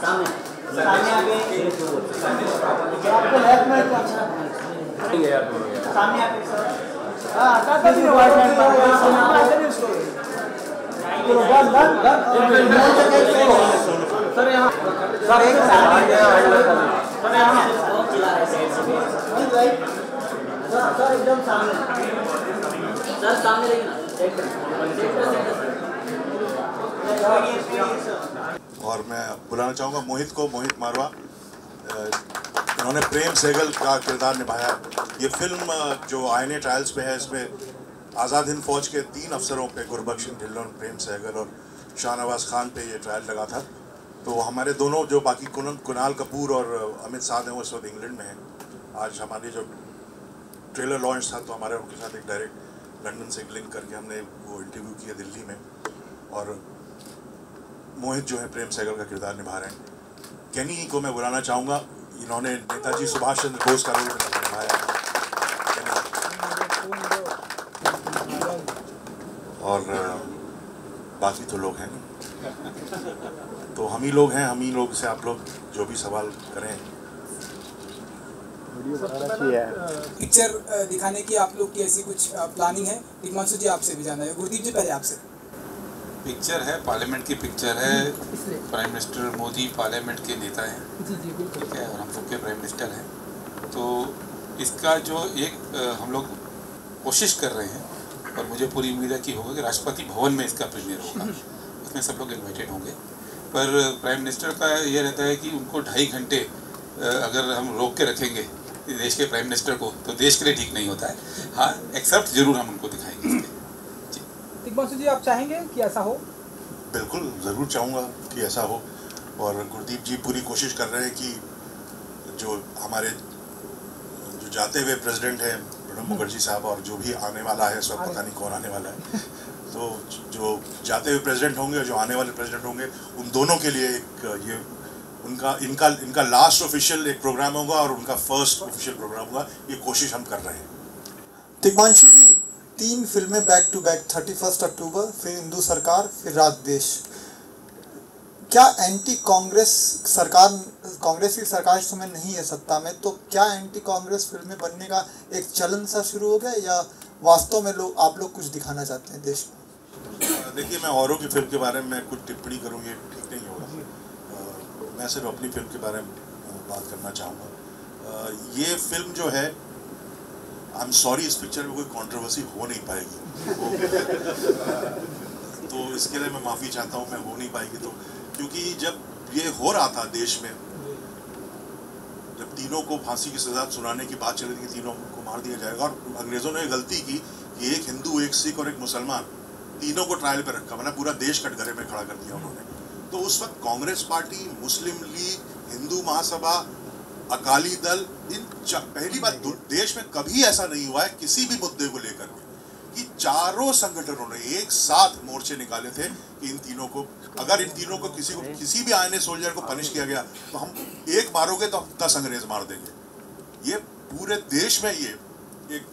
सामने आगे आपको लेफ्ट में सामने आगे सर। हाँ काका भी वाइट लाइन पर सर यहाँ सर एक सर यहाँ सर एकदम सामने सर सामने देखिए ना। और मैं बुलाना चाहूँगा मोहित को, मोहित मारवा। इन्होंने प्रेम सहगल का किरदार निभाया। ये फिल्म जो आईने ट्रायल्स पे है, इसमें आज़ाद हिंद फौज के 3 अफसरों पे, गुरबख्श ढिल्लों, प्रेम सहगल और शाहनवाज खान पे ये ट्रायल लगा था। तो हमारे दोनों जो बाकी कुणाल कपूर और अमित साध हैं वो इस वक्त इंग्लैंड में हैं। आज हमारी जो ट्रेलर लॉन्च था तो हमारे उनके साथ एक डायरेक्ट लंदन से लिंक करके हमने वो इंटरव्यू किया दिल्ली में। और मोहित जो है प्रेम सहगल का किरदार निभा रहे हैं। केनी को मैं बुलाना चाहूँगा। इन्होंने नेताजी सुभाष चंद्र बोस का रोल निभाया। और बाकी तो लोग हैं नहीं, तो हम ही लोग हैं। हम ही लोग से आप लोग जो भी सवाल करें। पिक्चर दिखाने की आप लोग की ऐसी कुछ प्लानिंग है? हिमांशु जी आपसे भी जाना है। गुरदीप जी पहले आपसे। पिक्चर है, पार्लियामेंट की पिक्चर है। प्राइम मिनिस्टर मोदी पार्लियामेंट के नेता हैं, ठीक है, और हम सबके प्राइम मिनिस्टर हैं। तो इसका जो एक हम लोग कोशिश कर रहे हैं और मुझे पूरी उम्मीद है कि होगा कि राष्ट्रपति भवन में इसका प्रीमियर होगा। उसमें सब लोग इन्वाइटेड होंगे। पर प्राइम मिनिस्टर का ये रहता है कि उनको 2.5 घंटे अगर हम रोक के रखेंगे देश के प्राइम मिनिस्टर को तो देश के लिए ठीक नहीं होता है। हाँ, एक्सेप्ट जरूर हम उनको दिखाएंगे इसके। हिमांशु जी आप चाहेंगे कि ऐसा हो? बिल्कुल ज़रूर चाहूँगा कि ऐसा हो। और गुरदीप जी पूरी कोशिश कर रहे हैं कि जो हमारे जो जाते हुए प्रेसिडेंट हैं प्रणब मुखर्जी साहब, और जो भी आने वाला है, सब पता नहीं कौन आने वाला है, तो जो जाते हुए प्रेसिडेंट होंगे और जो आने वाले प्रेसिडेंट होंगे उन दोनों के लिए एक ये इनका लास्ट ऑफिशियल एक प्रोग्राम होगा और उनका फर्स्ट ऑफिशियल प्रोग्राम होगा। ये कोशिश हम कर रहे हैं। हिमांशु जी 3 फिल्में बैक टू बैक, 31 अक्टूबर, फिर हिंदू सरकार, फिर रात देश। क्या एंटी कांग्रेस सरकार, कांग्रेस की सरकार इस समय नहीं है सत्ता में, तो क्या एंटी कांग्रेस फिल्में बनने का एक चलन सा शुरू हो गया, या वास्तव में आप लोग कुछ दिखाना चाहते हैं देश में? देखिए, मैं औरों की फिल्म के बारे में कुछ टिप्पणी करूँ ये ठीक नहीं होगा। मैं सिर्फ अपनी फिल्म के बारे में बात करना चाहूँगा। ये फिल्म जो है, आई एम सॉरी, इस पिक्चर में कोई कंट्रोवर्सी हो नहीं पाएगी। तो इसके लिए मैं माफ़ी चाहता हूँ, मैं हो नहीं पाएगी। तो क्योंकि जब ये हो रहा था देश में, जब तीनों को फांसी की सजा सुनाने की बात चल रही थी, तीनों को मार दिया जाएगा, और अंग्रेज़ों ने गलती की कि एक हिंदू, एक सिख और एक मुसलमान, तीनों को ट्रायल पर रखा, मतलब पूरा देश कटघरे में खड़ा कर दिया उन्होंने। तो उस वक्त कांग्रेस पार्टी, मुस्लिम लीग, हिंदू महासभा, अकाली दल, पहली बार देश में कभी ऐसा नहीं हुआ है किसी भी मुद्दे को लेकर कि चारों संगठनों ने एक साथ मोर्चे निकाले थे कि इन तीनों को, अगर इन तीनों को किसी भी आईएनए सोल्जर को पनिश किया गया तो हम एक मारोगे तो हम 10 अंग्रेज मार देंगे। ये पूरे देश में ये एक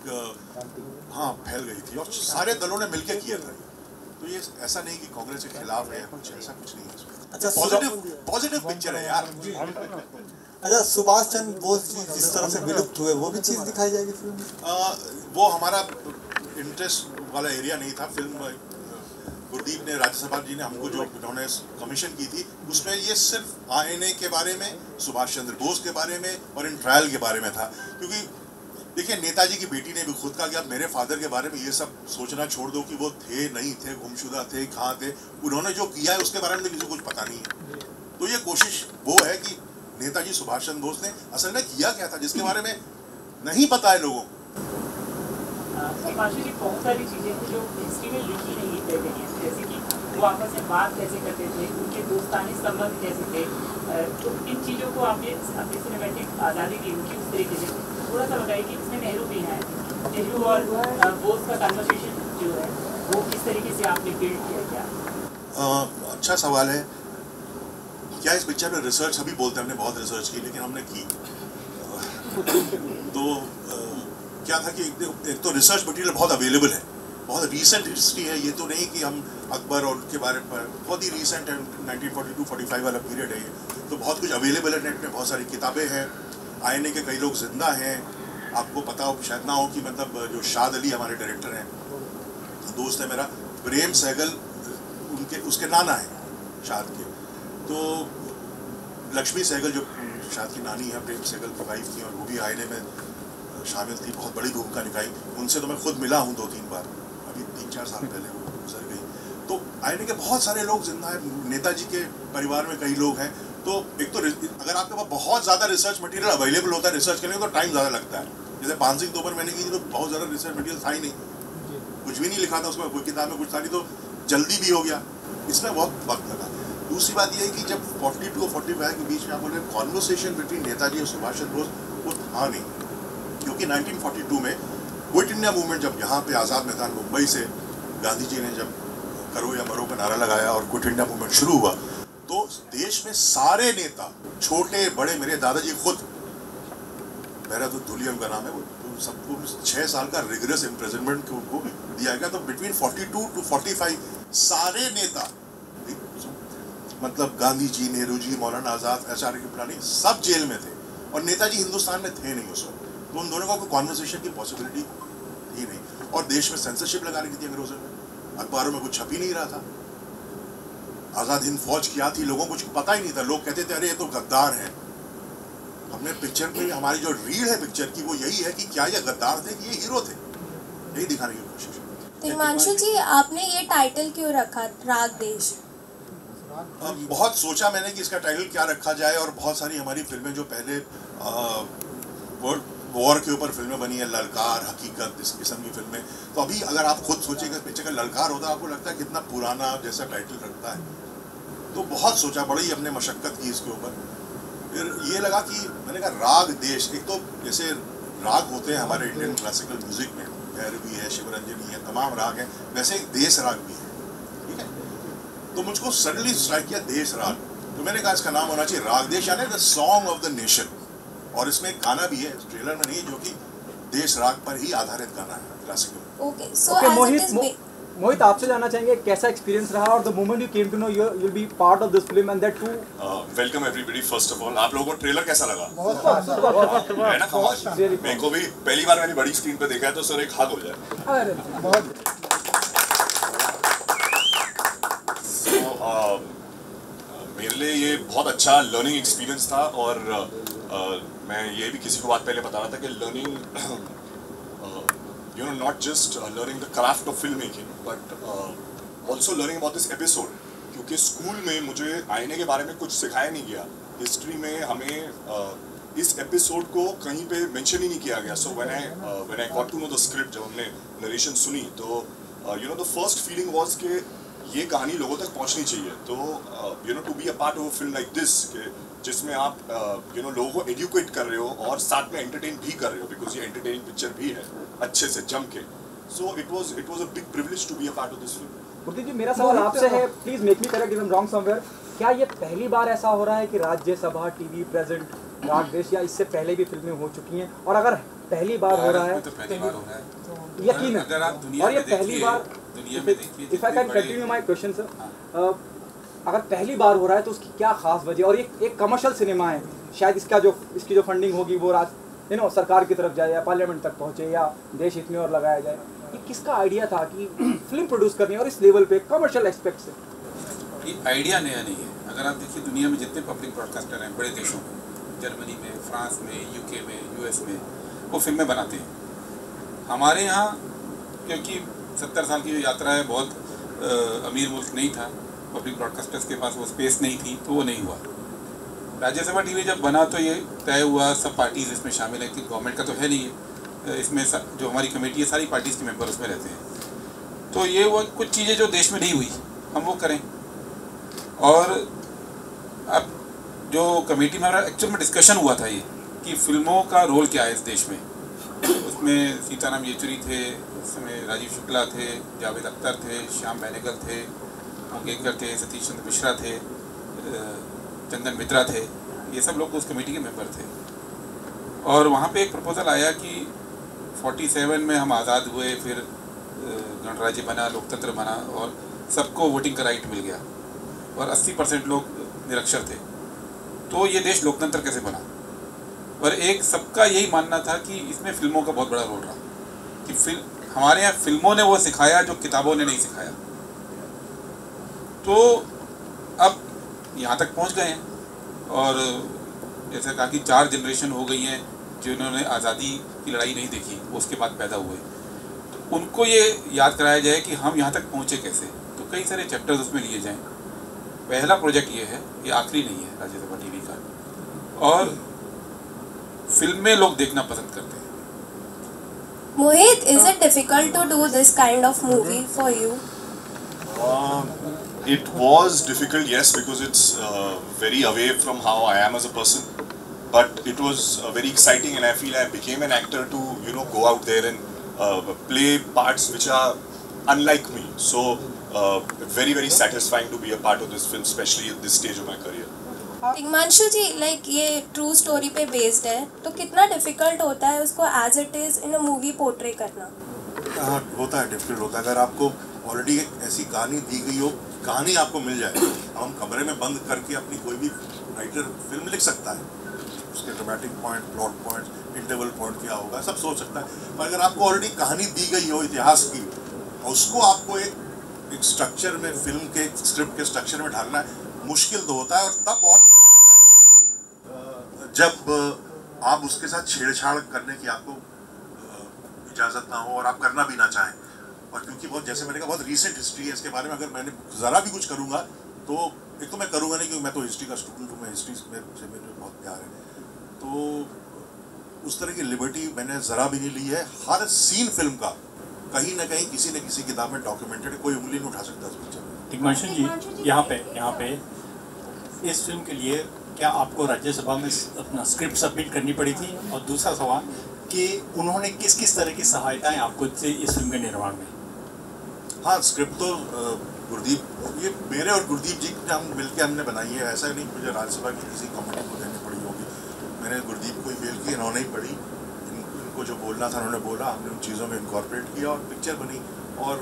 हाँ फैल गई थी, और सारे दलों ने मिलकर किया था। तो ये ऐसा नहीं कि कांग्रेस के खिलाफ है, कुछ ऐसा कुछ नहीं है। अच्छा, पॉजिटिव पिक्चर है यार। अच्छा, सुभाष चंद्र बोस जी जिस तरह से विलुप्त हुए, वो भी चीज़ दिखाई जाएगी फिल्म में? वो हमारा इंटरेस्ट वाला एरिया नहीं था। फिल्म गुरदीप ने, राज्यसभा जी ने हमको जो उन्होंने कमीशन की थी, उसमें ये सिर्फ आईएनए के बारे में, सुभाष चंद्र बोस के बारे में और इन ट्रायल के बारे में था। क्योंकि देखिए, नेताजी की बेटी ने भी खुद कहा कि आप मेरे फादर के बारे में ये सब सोचना छोड़ दो कि वो थे नहीं थे, गुमशुदा थे, कहाँ थे, उन्होंने जो किया है उसके बारे में किसी को कुछ पता नहीं है। तो ये कोशिश वो है कि नेताजी सुभाष चंद्र बोस ने असल में किया क्या था जिसके बारे में नहीं पता है लोगों को। बहुत सारी चीजें जो हिस्ट्री में लिखी नहीं गई हैं, जैसे कि वो आपस में बात कैसे करते थे, उनके दोस्तानी संबंध कैसे थे, तो इन चीज़ों को आपने अपनी सिनेमैटिक आज़ादी दी उनकी उस तरीके से थोड़ा सा बताइए कि इसमें नेहरू भी हैं, नेहरू और बोस का कन्वर्सेशन जो है वो किस तरीके से आपने बिल्ड किया? क्या अच्छा सवाल है। क्या इस पिक्चर में रिसर्च, अभी बोलते हैं हमने बहुत रिसर्च की, लेकिन हमने की तो क्या था कि एक तो रिसर्च मटेरियल बहुत अवेलेबल है, बहुत रीसेंट हिस्ट्री है। ये तो नहीं कि हम अकबर और उनके बारे में बहुत ही रिसेंट है, 1942-45 वाला पीरियड है ये। तो बहुत कुछ अवेलेबल है नेट में, बहुत सारी किताबें हैं, आईएनए के कई लोग जिंदा हैं। आपको पता हो शायद ना हो कि मतलब जो शाद अली हमारे डायरेक्टर हैं, दोस्त है मेरा, प्रेम सहगल उसके नाना है शाद के। तो लक्ष्मी सहगल जो शाद की नानी है, प्रेम सहगल की वाइफ थी, और वो भी आईएनए में शामिल थी, बहुत बड़ी भूमिका निभाई। उनसे तो मैं खुद मिला हूँ 2-3 बार, अभी 3-4 साल पहले वो गुजर गई। तो आईएनए के बहुत सारे लोग जिंदा हैं, नेताजी के परिवार में कई लोग हैं। तो एक तो अगर आपके पास बहुत ज़्यादा रिसर्च मटेरियल अवेलेबल होता है रिसर्च करने तो टाइम ज़्यादा लगता है। जैसे पान सिंह तोमर मैंने की थी तो बहुत ज़्यादा रिसर्च मटेरियल था ही नहीं, कुछ भी नहीं लिखा था उसमें, कोई किताब में कुछ था नहीं, तो जल्दी भी हो गया। इसमें बहुत वक्त लगा। दूसरी बात यह है कि जब 42 और 45 के बीच में आप बोल रहे हैं कॉन्वर्सेशन बिटवीन नेताजी और सुभाष चंद्र बोस, वो था नहीं, क्योंकि 1942 में क्विट इंडिया मूवमेंट जब यहाँ पे आज़ाद मैदान मुंबई से गांधी जी ने जब करो या मरो का नारा लगाया और क्विट इंडिया मूवमेंट शुरू हुआ, तो देश में सारे नेता, छोटे बड़े, मेरे दादाजी खुद, मेरा तो धुलिया उनका नाम है, वो तो सबको 6 साल का रिगरस इम्प्रिजनमेंट उनको दिया गया। तो बिटवीन 42 to 45 सारे नेता, मतलब गांधी जी, नेहरू जी, मौलाना आज़ाद, एचआर कृपलानी, सब जेल में थे, और नेताजी हिंदुस्तान में थे नहीं उस वक्त। तो उन दोनों का कोई कॉन्वर्सेशन की पॉसिबिलिटी ही नहीं। और देश में सेंसरशिप लगा रखी थी अंग्रेजों ने, अखबारों में कुछ छप ही नहीं रहा था। आज़ाद हिंद फौज क्या थी लोगों को कुछ पता ही नहीं था, लोग कहते थे अरे ये तो गद्दार हैं। हमने पिक्चर में, हमारी जो रीड है पिक्चर की, वो यही है कि क्या ये गद्दार थे कि ये हीरो थे, यही दिखाने की कोशिश है। तिग्मांशु जी, आपने ये टाइटल क्यों रखा, राग देश? बहुत सोचा मैंने कि इसका टाइटल क्या रखा जाए, और बहुत सारी हमारी फिल्में जो पहले वॉर के ऊपर फिल्में बनी है, ललकार, हकीकत, इस किस्म की फिल्में, तो अभी अगर आप खुद सोचेंगे पिक्चर का ललकार होता है, आपको लगता है कितना पुराना जैसा टाइटल रखता है। तो बहुत सोचा, बड़ी हमने मशक्क़त की इसके ऊपर। फिर ये लगा कि मैंने कहा राग देश, एक तो जैसे राग होते हैं हमारे इंडियन क्लासिकल म्यूजिक में, भैरवी है, शिवरंजनी है, तमाम राग हैं, वैसे एक देश राग भी है, ठीक है। तो मुझको सडनली स्ट्राइक किया देश राग, तो मैंने कहा इसका नाम होना चाहिए राग देश, यानी the song of the nation. और इसमें एक गाना भी है, ट्रेलर में नहीं, जो कि देश राग पर ही आधारित गाना है, क्लासिकल। ओके, सो मोहित, आपसे जानना चाहेंगे कैसा एक्सपीरियंस रहा, और the moment you came to know you will be part of this film and that too. Welcome everybody, first of all आप लोगों को ट्रेलर कैसा लगा? बहुत है ना कमाल। मेरे को भी पहली बार मैंने बड़ी स्क्रीन पे देखा है, तो सर एक हाथ हो जाए। मेरे लिए ये बहुत अच्छा लर्निंग एक्सपीरियंस था, और मैं ये भी किसी को बात पहले बता रहा था कि learning not just learning the craft of filmmaking, but also learning about this episode, क्योंकि स्कूल में मुझे आईने के बारे में कुछ सिखाया नहीं गया, हिस्ट्री में हमें इस एपिसोड को कहीं पे मेंशन ही नहीं किया गया। So when I got to know the script, जब हमने नरेशन सुनी, तो द फर्स्ट फीलिंग वाज कि ये कहानी लोगों तक पहुंचनी चाहिए। तो to be a part of a film like this, जिसमें आप लोगों को एजुकेट कर रहे हो और साथ में एंटरटेन भी कर रहे हो, बिकॉज ये एंटरटेनिंग पिक्चर भी है अच्छे से जम के। So it was a big privilege to be a part of this film. Gurdeep ji, मेरा सवाल आपसे है, please make me correct if I am wrong somewhere, क्या ये पहली बार ऐसा हो रहा है कि राज्यसभा टीवी प्रेजेंट राग देश, या इससे पहले भी फिल्में हो चुकी हैं? और अगर पहली बार हो रहा है तो पहली बार हो रहा है, यकीन अगर आप दुनिया और ये में पहली बार, दुनिया में देखिए, if I can continue my question sir, अगर पहली बार हो रहा है तो उसकी क्या खास वजह? और ये एक कमर्शियल सिनेमा है, शायद इसकी जो फंडिंग होगी वो सरकार की तरफ जाए या पार्लियामेंट तक पहुंचे या देश हित में और लगाया जाए। ये किसका आइडिया था कि फिल्म प्रोड्यूस करनी है और इस लेवल पे कमर्शियल एस्पेक्ट से? ये आइडिया नया नहीं है। अगर आप देखिए दुनिया में जितने पब्लिक ब्रॉडकास्टर हैं बड़े देशों में, जर्मनी में, फ्रांस में, यूके में, यूएस में, वो फिल्में बनाते हैं। हमारे यहाँ क्योंकि 70 साल की जो यात्रा है, बहुत अमीर मुल्क नहीं था, पब्लिक ब्रॉडकास्टर्स के पास वो स्पेस नहीं थी, तो वो नहीं हुआ। राज्यसभा टीवी जब बना तो ये तय हुआ, सब पार्टीज़ इसमें शामिल है, कि गवर्नमेंट का तो है नहीं है, इसमें जो हमारी कमेटी है सारी पार्टीज़ के मेंबर उसमें रहते हैं, तो ये वो कुछ चीज़ें जो देश में नहीं हुई हम वो करें। और अब जो कमेटी में एक्चुअल में डिस्कशन हुआ था ये कि फिल्मों का रोल क्या है इस देश में, उसमें सीताराम येचुरी थे, उस समय राजीव शुक्ला थे, जावेद अख्तर थे, श्याम बेनेगल थे, मंगेशकर थे, सतीश चंद्र मिश्रा थे, चंदन मित्रा थे, ये सब लोग उस कमेटी के मेंबर थे। और वहाँ पे एक प्रपोजल आया कि 47 में हम आज़ाद हुए, फिर गणराज्य बना, लोकतंत्र बना, और सबको वोटिंग का राइट मिल गया और 80% लोग निरक्षर थे, तो ये देश लोकतंत्र कैसे बना? और एक सबका यही मानना था कि इसमें फिल्मों का बहुत बड़ा रोल रहा कि हमारे यहाँ फिल्मों ने वो सिखाया जो किताबों ने नहीं सिखाया। तो अब यहाँ तक पहुँच गए हैं और जैसे कहा कि 4 जनरेशन हो गई हैं जिन्होंने आज़ादी की लड़ाई नहीं देखी, उसके बाद पैदा हुए, तो उनको ये याद कराया जाए कि हम यहाँ तक पहुँचे कैसे। तो कई सारे चैप्टर्स उसमें लिए जाएँ। पहला प्रोजेक्ट ये है, ये आखिरी नहीं है राज्यसभा टीवी का, और फिल्में लोग देखना पसंद करते हैं। Mohit, is it difficult to do this kind of movie for you? It was difficult, yes, because it's very away from how I am as a person. But it was very exciting, and I feel I became an actor to, you know, go out there and play parts which are unlike me. So very, very satisfying to be a part of this film, especially at this stage of my career. Himanshu ji, like ये true story पे based है, तो कितना difficult होता है उसको as it is in a movie portray करना? होता है, डिफिकल्ट होता है। अगर आपको ऑलरेडी ऐसी कहानी दी गई हो, कहानी आपको मिल जाए, हम कमरे में बंद करके अपनी कोई भी राइटर फिल्म लिख सकता है, उसके dramatic point, plot point, interval point क्या होगा सब सोच सकता है। पर अगर आपको ऑलरेडी कहानी दी गई हो इतिहास की, उसको आपको एक स्ट्रक्चर में, फिल्म के स्क्रिप्ट के स्ट्रक्चर में ढालना है, मुश्किल तो होता है। और तब बहुत मुश्किल होता है जब आप उसके साथ छेड़छाड़ करने की आपको इजाज़त ना हो और आप करना भी ना चाहें। और क्योंकि बहुत, जैसे मैंने कहा, बहुत रीसेंट हिस्ट्री है इसके बारे में, अगर मैंने ज़रा भी कुछ करूँगा तो एक तो मैं करूँगा नहीं, क्योंकि मैं तो हिस्ट्री का स्टूडेंट हूँ, मैं हिस्ट्री से मुझे बहुत प्यार है, तो उस तरह की लिबर्टी मैंने ज़रा भी नहीं ली है। हर सीन फिल्म का कहीं ना कहीं किसी न किसी किताब में डॉक्यूमेंटेड है, कोई उंगली नहीं उठा सकता उस पिक्चर में। हिमांशु जी, यहाँ पे इस फिल्म के लिए क्या आपको राज्यसभा में अपना स्क्रिप्ट सबमिट करनी पड़ी थी? और दूसरा सवाल कि उन्होंने किस किस तरह की सहायताएं आपको से इस फिल्म के निर्माण में? हाँ, स्क्रिप्ट तो गुरदीप, ये मेरे और गुरदीप जी ने हम मिलकर हमने बनाई है। ऐसा नहीं मुझे राज्यसभा की किसी कमेटी को देनी पड़ी होगी, मैंने गुरदीप को ही मेल की, इन्होंने ही पढ़ी, इनको जो बोलना था उन्होंने बोला, हमने उन चीज़ों में इनकॉर्पोरेट किया और पिक्चर बनी। और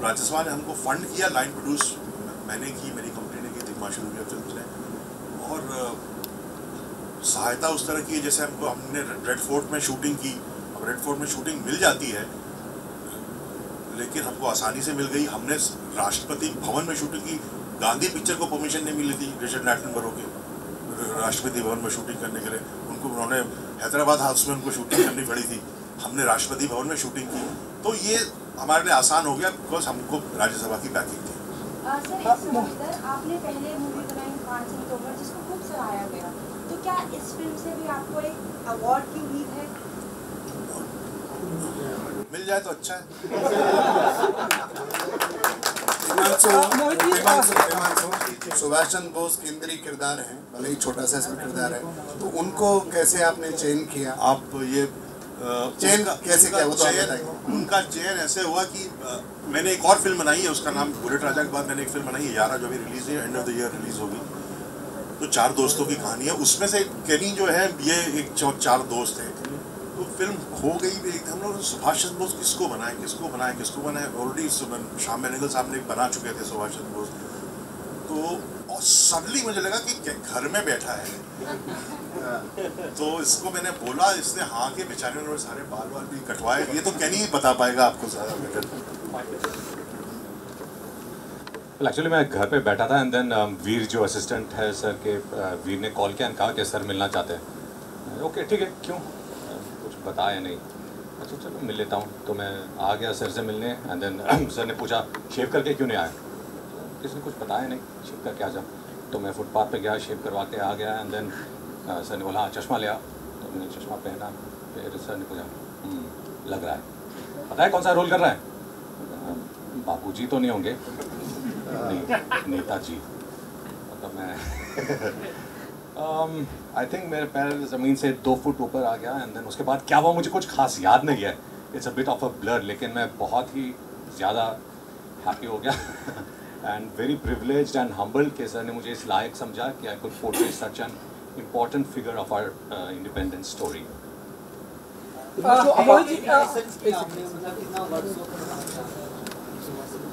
राज्यसभा ने हमको फंड किया, लाइन प्रोड्यूस मैंने की, मेरी कंपनी ने की, दिग्माशु फिल्म्स ने। और सहायता उस तरह की है जैसे हमने रेड फोर्ट में शूटिंग की। अब रेड फोर्ट में शूटिंग मिल जाती है, लेकिन हमको आसानी से मिल गई। हमने राष्ट्रपति भवन में शूटिंग की, गांधी पिक्चर को परमिशन नहीं मिली थी रिचर्ड एटनबरो के राष्ट्रपति भवन में शूटिंग करने के लिए, उन्होंने हैदराबाद हाउस में उनको शूटिंग करनी पड़ी थी, हमने राष्ट्रपति भवन में शूटिंग की। तो ये हमारे लिए आसान हो गया बिकॉज हमको राज्यसभा की बैकिंग थी। सर, आपने पहले मूवी बनाई 5 अक्टूबर जिसको खूब सराहाया गया, तो क्या इस फिल्म से भी आपको एक अवार्ड की उम्मीद है? मिल जाए तो अच्छा है। सुभाष चंद्र बोस केंद्रीय किरदार हैं, भले ही छोटा सा इसमें किरदार है, तो उनको कैसे आपने चयन किया? आप ये चयन कैसे किया वो तो बताइए। उनका चयन ऐसे हुआ कि मैंने एक और फिल्म बनाई है, उसका नाम बुलेट राजा के बाद मैंने एक फिल्म बनाई है 11 जो अभी रिलीज है, end of the year release होगी। तो 4 दोस्तों की कहानी है, उसमें से केनी जो है ये एक 4 दोस्त है। तो फिल्म हो गई, हम लोग सुभाष चंद्र बोस किसको बनाए ऑलरेडी श्याम बेनेगल साहब ने बना चुके थे सुभाष चंद्र बोस। तो और सडनली मुझे लगा कि घर में बैठा है, तो इसको मैंने बोला, इसने हाँ के बेचारे उन्होंने सारे बाल वाल भी कटवाए। ये तो कैनी बता पाएगा आपको ज़्यादा बेटर। एक्चुअली मैं घर पे बैठा था एंड देन वीर जो असिस्टेंट है सर के, वीर ने कॉल किया और कहा कि सर मिलना चाहते हैं। ओके ठीक है, क्यों, कुछ बताया नहीं, अच्छा चलो मिल लेता हूँ। तो मैं आ गया सर से मिलने एंड देन सर ने पूछा शेव करके क्यों नहीं आया, किसी ने कुछ बताया नहीं, शेव करके आ जा। तो मैं फुटपाथ पे गया, शेव करवा के आ गया एंड देन सर ने बोला हाँ चश्मा ले आ, तो मैंने चश्मा पहना। फिर सर ने पूछा लग रहा है, पता है कौन सा रोल कर रहा है? बाबूजी तो नहीं होंगे, नहीं नेताजी। मतलब मैं आई थिंक मेरे पैर ज़मीन से 2 फुट ऊपर आ गया एंड देन उसके बाद क्या हुआ मुझे कुछ खास याद नहीं है, it's a bit of a blur, लेकिन मैं बहुत ही ज़्यादा हैप्पी हो गया and very privileged and humbled कि सर ने मुझे इस लायक समझा कि I could portray such an important figure of our independence story.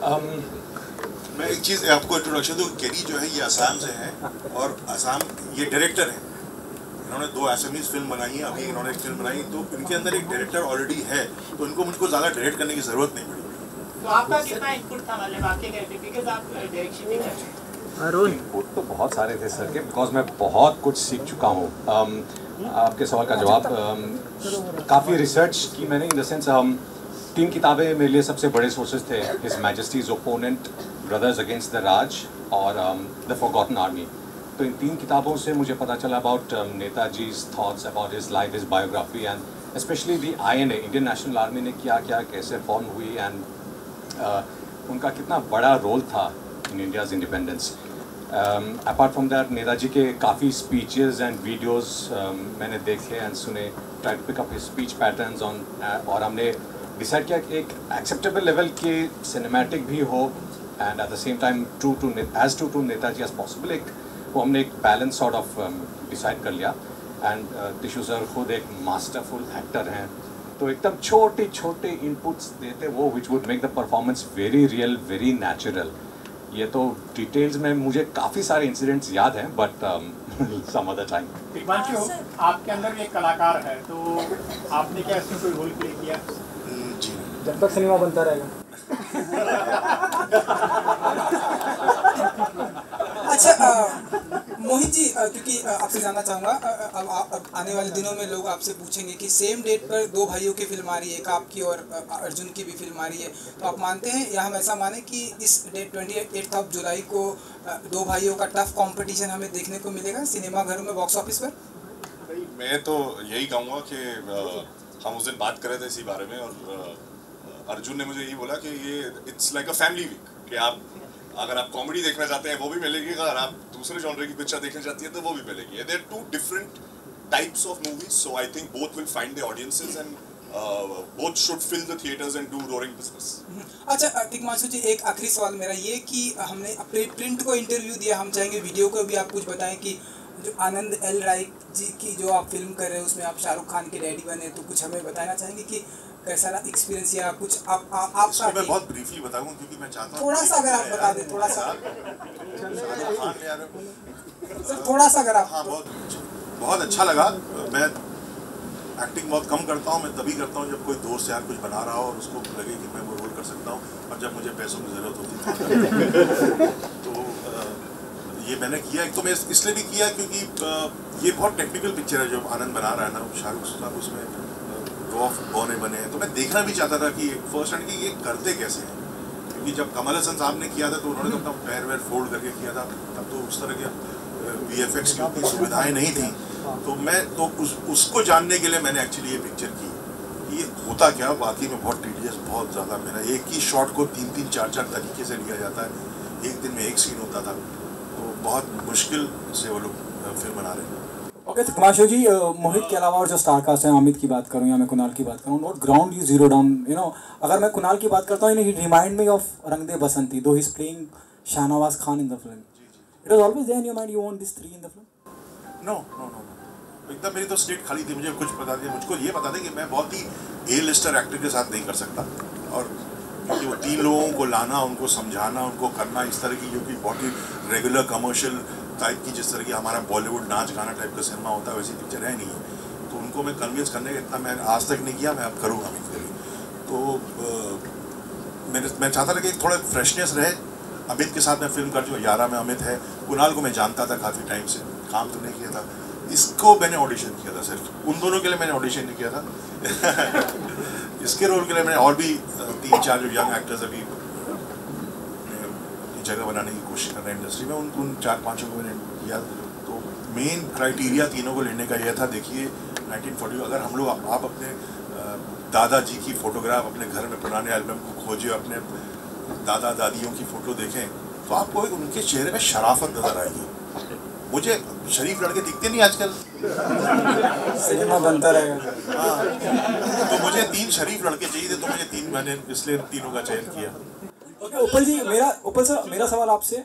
मैं एक चीज़ आपको इंट्रोडक्शन दूँ, केरी जो है ये असम से है और असम ये डायरेक्टर है। इन्होंने 2 असमीज फिल्म बनाई है, अभी इन्होंने एक फिल्म बनाई, तो इनके अंदर एक डायरेक्टर ऑलरेडी है, तो इनको मुझको ज़्यादा डायरेक्ट करने की ज़रूरत नहीं पड़ी। तो आपका कितना इनपुट था, मतलब आपके कैरेक्टर, बिकॉज आप डायरेक्शन नहीं करते? इनपुट तो बहुत सारे थे सर के, बिकॉज मैं बहुत कुछ सीख चुका हूँ। आपके सवाल का जवाब, काफ़ी रिसर्च की मैंने, इन द सेंस 3 किताबें मेरे लिए सबसे बड़े सोर्सेज थे, his majesty's opponent, brothers against the Raj और द फॉरगॉटन आर्मी। तो इन 3 किताबों से मुझे पता चला about Netaji's thoughts, about his life, his biography and specially the INA, Indian National Army ने क्या क्या कैसे फॉर्म हुई एंड उनका कितना बड़ा रोल था in India's independence. Apart from that Netaji के काफ़ी स्पीचेस एंड वीडियोस मैंने देखे एंड सुने, try to pick up his speech patterns on, और हमने डिसाइड किया कि एक एक्सेप्टेबल लेवल के सिनेमैटिक भी हो and at the same time true to Netaji as possible, एक वो हमने एक बैलेंस सॉर्ट ऑफ डिसाइड कर लिया। एंड टिशू सर खुद एक मास्टरफुल एक्टर हैं, तो एकदम छोटे छोटे इनपुट्स देते वो which would make the performance very real, very natural. ये तो डिटेल्स में मुझे काफ़ी सारे इंसिडेंट्स याद हैं, but some other time. Himanshu, आपके अंदर भी एक कलाकार है, तो आपने क्या इसमें कोई रोल प्ले किया? जी, जब तक सिनेमा बनता रहेगा। अच्छा मोहित जी, क्योंकि आपसे जानना चाहूँगा, अब आने वाले दिनों में लोग आपसे पूछेंगे कि सेम डेट पर 2 भाइयों की फिल्म आ रही है, एक आपकी और अर्जुन की भी फिल्म आ रही है, तो आप मानते हैं या हम ऐसा माने कि इस डेट 28 जुलाई को 2 भाइयों का टफ कंपटीशन हमें देखने को मिलेगा सिनेमाघरों में, बॉक्स ऑफिस पर? मैं तो यही कहूँगा कि हम उस दिन बात कर रहे थे इसी बारे में, और अर्जुन ने मुझे यही बोला कि ये it's like a family week, कि आप अगर आप कॉमेडी देखना चाहते हैं वो भी मिलेगी, अगर आप दूसरे जॉनर की पिक्चर देखना चाहती है तो वो भी मिलेगी। There are 2 different types of movies, so I think both will find the audiences and both should fill the theatres and do roaring business. अच्छा तिग्मांशु जी, एक आखिरी सवाल मेरा ये कि हमने अपने प्रिंट को इंटरव्यू दिया, हम चाहेंगे वीडियो को भी आप कुछ बताएं कि जो आनंद एल राय जी की जो आप फिल्म कर रहे हैं उसमें आप शाहरुख खान के डैडी बने, तो कुछ हमें बताना चाहेंगे कि कैसा एक्सपीरियंस या कुछ आपका? मैं बहुत ब्रीफली बताऊंगा क्योंकि मैं चाहता हूं थोड़ा सा अगर आप बता दें, थोड़ा सा सर, थोड़ा सा अगर आप। हाँ, बहुत अच्छा लगा। मैं एक्टिंग बहुत कम करता हूँ, मैं तभी करता हूँ जब कोई दोस्त यार कुछ बना रहा हो और उसको लगे कि मैं वो रोल कर सकता हूँ, और जब मुझे पैसों की ज़रूरत होती है तो ये मैंने किया। एक तो मैं इसलिए भी किया क्योंकि ये बहुत टेक्निकल पिक्चर है जो आनंद बना रहा है ना, शाहरुख साहब उसमें रॉफ बौने बने हैं, तो मैं देखना भी चाहता था कि फर्स्ट हैंड कि ये करते कैसे हैं, क्योंकि जब कमल हसन साहब ने किया था तो उन्होंने तो अपना पैर वैर फोल्ड करके किया था, तब तो उस तरह के VFX की उतनी सुविधाएँ नहीं थी, तो मैं तो उसको जानने के लिए मैंने एक्चुअली ये पिक्चर की। ये होता क्या, बाकी में बहुत टीडियस, बहुत ज़्यादा, मेरा एक ही शॉट को 3-3, 4-4 तरीके से लिया जाता है, एक दिन में एक सीन होता था, तो बहुत मुश्किल से वो लोग फिल्म बना रहे हैं। ओके तिग्मांशु जी, मोहित के अलावा और जो स्टार कास्ट है, अमित की बात करूँ या मैं कुणाल की बात करूँ, not ground you zero down, you know, अगर मैं कुणाल की बात करता हूँ, ही रिमाइंड मी ऑफ रंग दे बसंती, दो he is playing Shahnawaz Khan in the film, it was always there in your mind you want this 3 in the film? No, एकदम मेरी तो स्टेट खाली थी, मुझे कुछ पता नहीं, मुझको ये पता था कि मैं बहुत ही A-लिस्टर एक्टर के साथ नहीं कर सकता, और क्योंकि वो 3 लोगों को लाना, उनको समझाना, उनको करना इस तरह की, जो कि बहुत ही रेगुलर कमर्शियल टाइप की, जिस तरह की हमारा बॉलीवुड नाच गाना टाइप का सिनेमा होता है, वैसी पिक्चर है नहीं है, तो उनको मैं कन्विंस करने का इतना मैं आज तक नहीं किया, मैं अब करूँगा इनके लिए। तो मैं चाहता था कि थोड़ा फ्रेशनेस रहे। अमित के साथ मैं फिल्म कर जो 11 में अमित है, कुणाल को मैं जानता था काफ़ी टाइम से, काम तो नहीं किया था, इसको मैंने ऑडिशन किया था, सिर्फ उन दोनों के लिए मैंने ऑडिशन नहीं किया था इसके रोल के लिए मैंने और भी 3-4 जो यंग एक्टर्स अभी जगह बनाने की कोशिश कर रहे हैं इंडस्ट्री में, उन 4-5 को मैंने किया। तो मेन क्राइटेरिया तीनों को लेने का यह था, देखिए 1940, अगर हम लोग आप अपने दादाजी की फ़ोटोग्राफ अपने घर में पुराने एल्बम को खोजें, अपने दादा दादियों की फ़ोटो देखें, तो आपको उनके चेहरे में शराफत नज़र आएगी। मुझे शरीफ लड़के दिखते नहीं आजकल, सिनेमा बनता रहेगा। हाँ, तो मुझे 3 शरीफ लड़के चाहिए थे, तो मुझे 3, मैंने इसलिए तीनों का चयन किया। ओके उपल जी, मेरा सवाल आपसे,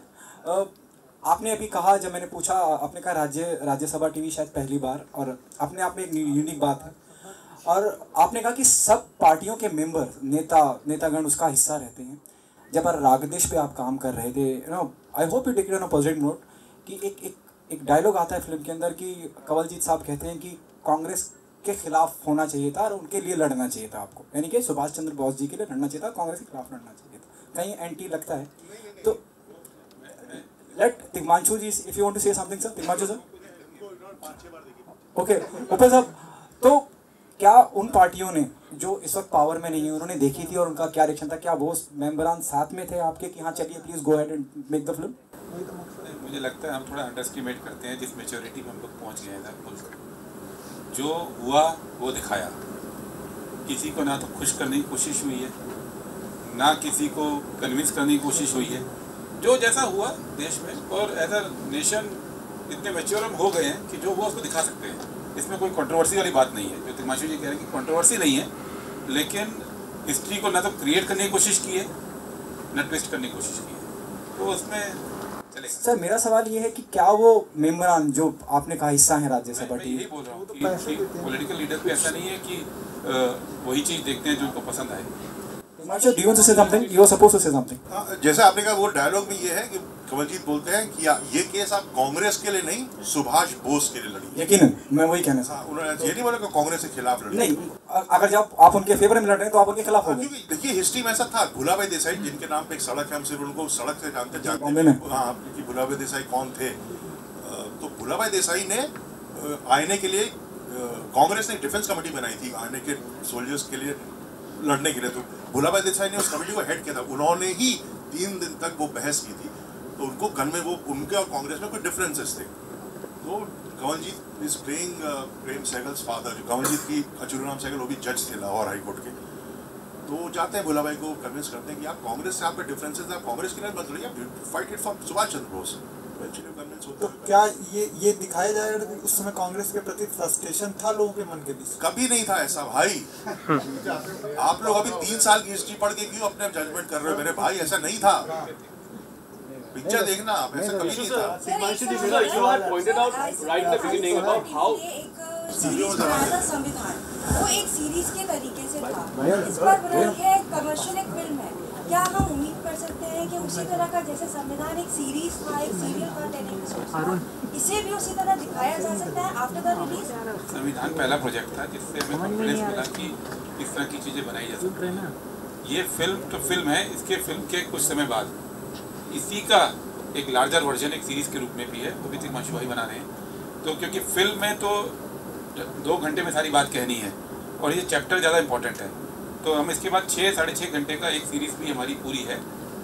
आपने अभी कहा, जब मैंने पूछा, आपने कहा राज्यसभा टीवी शायद पहली बार, और अपने आप में एक यूनिक बात है, और आपने कहा कि सब पार्टियों के मेंबर, नेतागण उसका हिस्सा रहते हैं, जब रागदेश पे आप काम कर रहे थे, you know, I hope you take it on a positive note, कि एक डायलॉग आता है फिल्म के अंदर कि कंवलजीत साहब कहते हैं कि कांग्रेस के खिलाफ होना चाहिए था और उनके लिए लड़ना चाहिए था आपको, यानी कि सुभाष चंद्र बोस जी के लिए लड़ना चाहिए था, कांग्रेस के खिलाफ लड़ना चाहिए था, कहीं एंटी लगता है तो let Tigmanshu ji, if you want to say something sir, Tigmanshu sir. Okay ऊपर साहब, तो क्या उन पार्टियों ने जो इस वक्त पावर में नहीं है उन्होंने देखी थी और उनका क्या रिएक्शन था? क्या वो मेंबरान साथ में थे आपके कि हाँ चलिए please go ahead and make the film? मुझे लगता है हम थोड़ा अंडरएस्टिमेट करते हैं जिस मेच्योरिटी में हम लोग पहुँच गए हैं। जो हुआ वो दिखाया, किसी को ना तो खुश करने की कोशिश हुई है, ना किसी को कन्विंस करने की कोशिश हुई है। जो जैसा हुआ देश में, और एज अ नेशन इतने मैच्योर हम हो गए हैं कि जो हुआ उसको दिखा सकते हैं। इसमें कोई कंट्रोवर्सी वाली बात नहीं है। जो तिग्मांशु जी कह रहे हैं कि कंट्रोवर्सी नहीं है, लेकिन हिस्ट्री को ना तो क्रिएट करने की कोशिश की है, ना ट्विस्ट करने की कोशिश की है, तो उसमें चलेगा। सर मेरा सवाल ये है कि क्या वो मेंबरान जो आपने कहा हिस्सा है राज्यसभा मैं यही बोल रहा हूँ कि पॉलिटिकल लीडर पे ऐसा नहीं है कि वही चीज़ देखते हैं जो उनको पसंद आए। Timanshu, do you want to say something? You are supposed to say something. जैसे आपने कहा, वो डायलॉग में ये है कि कंवलजीत बोलते हैं कि ये केस आप कांग्रेस के लिए नहीं, सुभाष बोस के लिए लड़ी। यकीनन मैं वही कहना चाहता हूं। उन्होंने ये नहीं बोला कि कांग्रेस के खिलाफ लड़ी। नहीं, अगर जब आप उनके फेवर में लड़ रहे हैं तो आप उनके खिलाफ हो गए। देखिए हिस्ट्री में ऐसा था, भुलाभाई देसाई जिनके नाम पे एक सड़क है, हम सिर्फ उनको सड़क से जानते हैं। हाँ, कि भुलाभाई देसाई कौन थे। तो भुलाभाई देसाई ने आईने के लिए कांग्रेस ने डिफेंस कमेटी बनाई थी आईने के सोल्जर्स के लिए लड़ने के लिए। तो भुलाभाई देसाई ने उस कमेटी को हेड किया था, उन्होंने ही 3 दिन तक वो बहस की थी। तो उनको गन में वो उनके और कांग्रेस में कोई डिफरेंसेस थे। तो Kanwaljit is playing Prem Sehgal's father. जो कंवलजीत की अचूराम सहगल, वो भी जज थे लाहौर हाई कोर्ट के। तो जाते हैं भुलाभाई को कन्विंस करते हैं कि आप कांग्रेस से आपके डिफरेंसेस, आप कांग्रेस के लिए मत लड़िए, आप fight it for Subhash Chandra Bose. तो क्या ये दिखाया जाएगा कि उस समय कांग्रेस के प्रति फ्रस्ट्रेशन था लोगों के मन के बीच? कभी नहीं था ऐसा भाई। आप लोग अभी 3 साल की हिस्ट्री पढ़ के क्यों अपने जजमेंट कर रहे हो मेरे भाई? ऐसा नहीं था। पिक्चर देखना आप, ऐसा कभी नहीं था। संविधान वो एक सीरीज के तरीके से था, इस पर बनाई है कमर्शियल एक फिल्म है। क्या हम उम्मीद कर सकते हैं कि उसी तरह का जैसे संविधान एक सीरीज था, एक सीरियल था, टेलीविजन, इसे भी उसी तरह दिखाया जा सकता है आफ्टर द रिलीज? संविधान पहला प्रोजेक्ट था जिससे हमें कॉन्फिडेंस मिला कि इस तरह की चीज़ें बनाई जा सकती हैं। ये फिल्म तो फिल्म है, इसके फिल्म के कुछ समय बाद इसी का एक लार्जर वर्जन एक सीरीज़ के रूप में भी है, वो भी तिग्मांशु भाई बना रहे हैं। तो क्योंकि फिल्म में तो 2 घंटे में सारी बात कहनी है और ये चैप्टर ज़्यादा इंपॉर्टेंट है, तो हम इसके बाद 6 साढ़े 6 घंटे का एक सीरीज़ भी हमारी पूरी है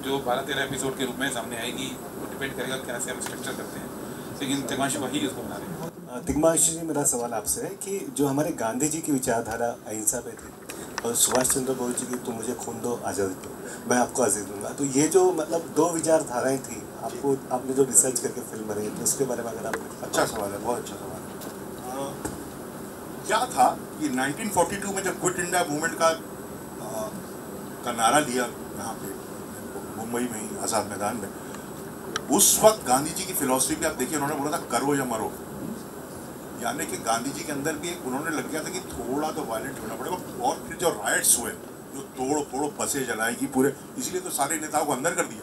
जो 12-13 एपिसोड के रूप में सामने आएगी। वो डिपेंड करेगा कैसे हम स्ट्रक्चर करते हैं, लेकिन तिग्मांशु भाई उसको बना रहे हैं। तिग्मांशु जी, मेरा सवाल आपसे है कि जो हमारे गांधी जी की विचारधारा अहिंसा पे थी और सुभाष चंद्र बोस जी की तुम मुझे खून दो आज़ादी दो, मैं आपको आज़ादी दूंगा, तो ये जो मतलब 2 विचारधाराएं थी, आपको आपने जो रिसर्च करके फिल्म बनाई तो उसके बारे में अगर आप। अच्छा सवाल है, बहुत अच्छा सवाल है। क्या था कि 1942 में जब क्विट इंडिया मूवमेंट का नारा लिया यहाँ पे मुंबई में ही आज़ाद मैदान में, उस वक्त गांधी जी की फिलॉसफी भी आप देखिए, उन्होंने बोला था करो या मरो। यानी कि गांधी जी के अंदर भी एक उन्होंने लग गया था कि थोड़ा तो वायलेंट होना पड़ेगा। और फिर जो राइट्स हुए, जो तोड़ फोड़ बसें जलाएगी पूरे, इसलिए तो सारे नेताओं को अंदर कर दिया।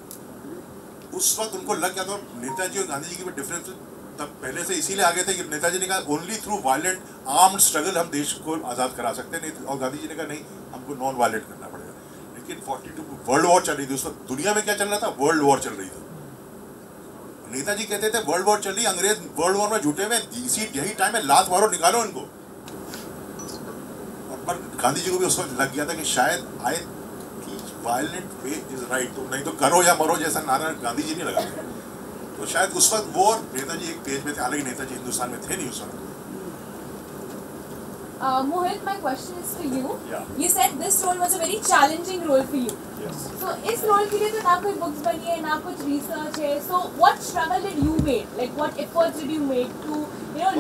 उस वक्त उनको लग गया था, नेताजी और गांधी जी के डिफरेंस तब पहले से इसीलिए आ गए थे कि नेताजी ने कहा only through violent armed struggle हम देश को आज़ाद करा सकते हैं, और गांधी जी ने कहा नहीं, हमको नॉन वायलेंट करना पड़ेगा। लेकिन 42 वर्ल्ड वॉर चल रही थी, उस वक्त दुनिया में क्या चल रहा था? वर्ल्ड वॉर चल रही थी। नेताजी कहते थे वर्ल्ड वॉर चल रही, अंग्रेज वर्ल्ड वॉर में जुटे हुए, यही टाइम है, लात मारो, निकालो इनको। और पर गांधी जी को भी उस वक्त लग गया था कि शायद आए कि वायलेंट वे इज राइट, तो नहीं तो करो या मरो जैसा नारा गांधी जी नहीं लगा। तो शायद उस वक्त वो नेताजी एक पेज में थे, हालांकि नेताजी हिंदुस्तान में थे नहीं उस वक्त। Mohit, my question is for you. Yeah. You said this role was a very challenging role for you. Yes. So इस role के लिए तो ना कोई books बनी है, ना कुछ research है. So what struggle did you make? Like what efforts did you make to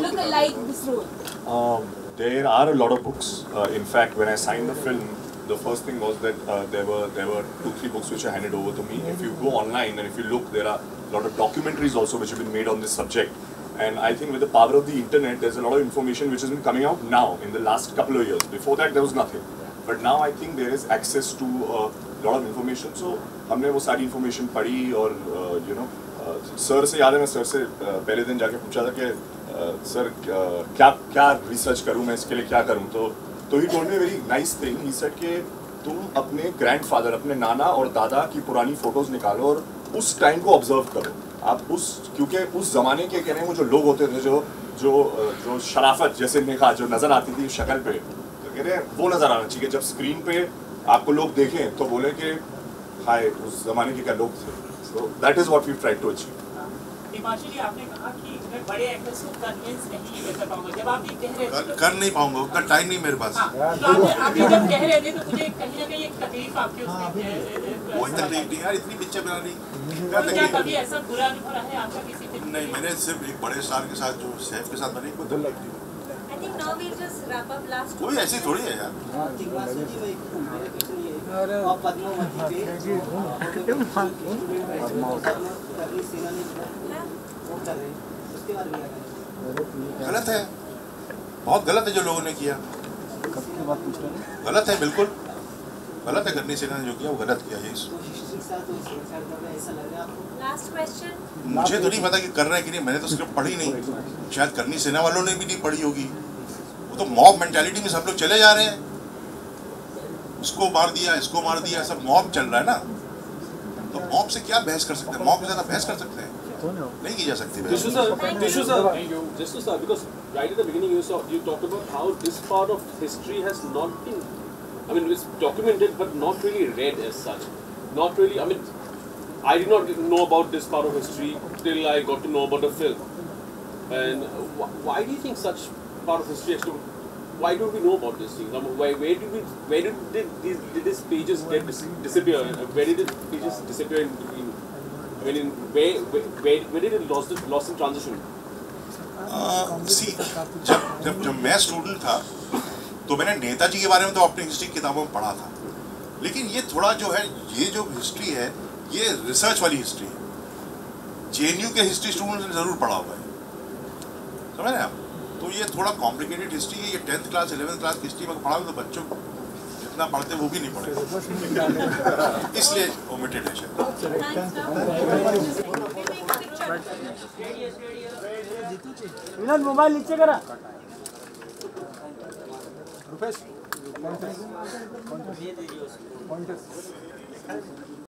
look alike this role? There are a lot of books. In fact, when I signed the film, the first thing was that there were 2-3 books which are handed over to me. If you go online and if you look, there are a lot of documentaries also which have been made on this subject. And I think with the power of the internet, there's a lot of information which has been coming out now in the last couple of years. Before that, there was nothing. But now I think there is access to a lot of information, so हमने वो सारी information पढ़ी और you know sir से याद है, मैं sir से पहले दिन जाके पूछा था कि सर क्या रिसर्च करूँ मैं, इसके लिए क्या करूँ, तो he told me very nice thing, he said कि तुम अपने ग्रैंडफादर, अपने नाना और दादा की पुरानी फ़ोटोज़ निकालो और उस टाइम को ऑब्जर्व करो आप, क्योंकि उस ज़माने के कहने वो जो लोग होते थे जो शराफत जैसे ने कहा जो नज़र आती थी शक्ल पे, तो कह रहे वो नज़र आना चाहिए जब स्क्रीन पे आपको लोग देखें तो बोले कि हाय उस ज़माने के क्या लोग थे। So that is what we try to achieve. Himanshu ji, आपने कहा कि मैं बड़े एक्टर्स को कन्विंस नहीं कर पाऊंगा, जब आप ये कह रहे थे कर नहीं पाऊंगा, उतना टाइम नहीं मेरे पास। तो आप ये जब कह रहे थे तो मुझे कहीं ना कहीं एक तकलीफ आपकी उसमें कोई तकलीफ नहीं यार, इतनी पिक्चर बनानी क्या क्या तकलीफ कभी ऐसा बुरा अनुभव रहा है आपका किसी फिल्म? नहीं, मैंने सिर्फ एक बड़े स्टार के साथ जो सैफ के साथ बनी कोई तकलीफ नहीं। I think now we'll just wrap up last. कोई ऐसी थोड़ी है यार। गलत है, बहुत गलत है जो लोगों ने किया, गलत है, बिल्कुल गलत है। करनी सिन्हा ने जो किया वो गलत किया। ये Last question. मुझे तो नहीं पता कि कर रहे हैं कि नहीं, मैंने तो स्क्रिप्ट पढ़ी नहीं, शायद करनी सिन्हा वालों ने भी नहीं पढ़ी होगी। वो तो मॉब मेंटालिटी में सब लोग चले जा रहे हैं, उसको मार दिया, इसको मार दिया, सब मॉब चल रहा है ना। तो मॉब से क्या बहस कर सकते हैं? मॉब से ज़्यादा बहस कर सकते हैं? नहीं की जा सकती बहस। Just to start, because right at the beginning you talked about how this part of history has not been, I mean, it's documented but not really read as such. Not really, I mean, I did not know about this part of history till I got to know about the film. And why do you think such part of history actually, why don't we know about these things? I mean, where did these pages get disappear? Where did the pages disappear in between? I mean, where did it lost in transition? जब मैं student था तो मैंने नेताजी के बारे में तो अपनी हिस्ट्री की किताबों में पढ़ा था, लेकिन ये थोड़ा जो है, ये जो हिस्ट्री है ये रिसर्च वाली हिस्ट्री है। जेएनयू के हिस्ट्री स्टूडेंट्स ने ज़रूर पढ़ा हुआ है, समझ रहे हैं आप? तो ये थोड़ा कॉम्प्लिकेटेड हिस्ट्री है। ये 10th क्लास 11th क्लास की हिस्ट्री में पढ़ा तो बच्चों जितना पढ़ते वो भी नहीं पढ़े, इसलिए ओमिटेड है शायद। मोबाइल नीचे करा रुपेश,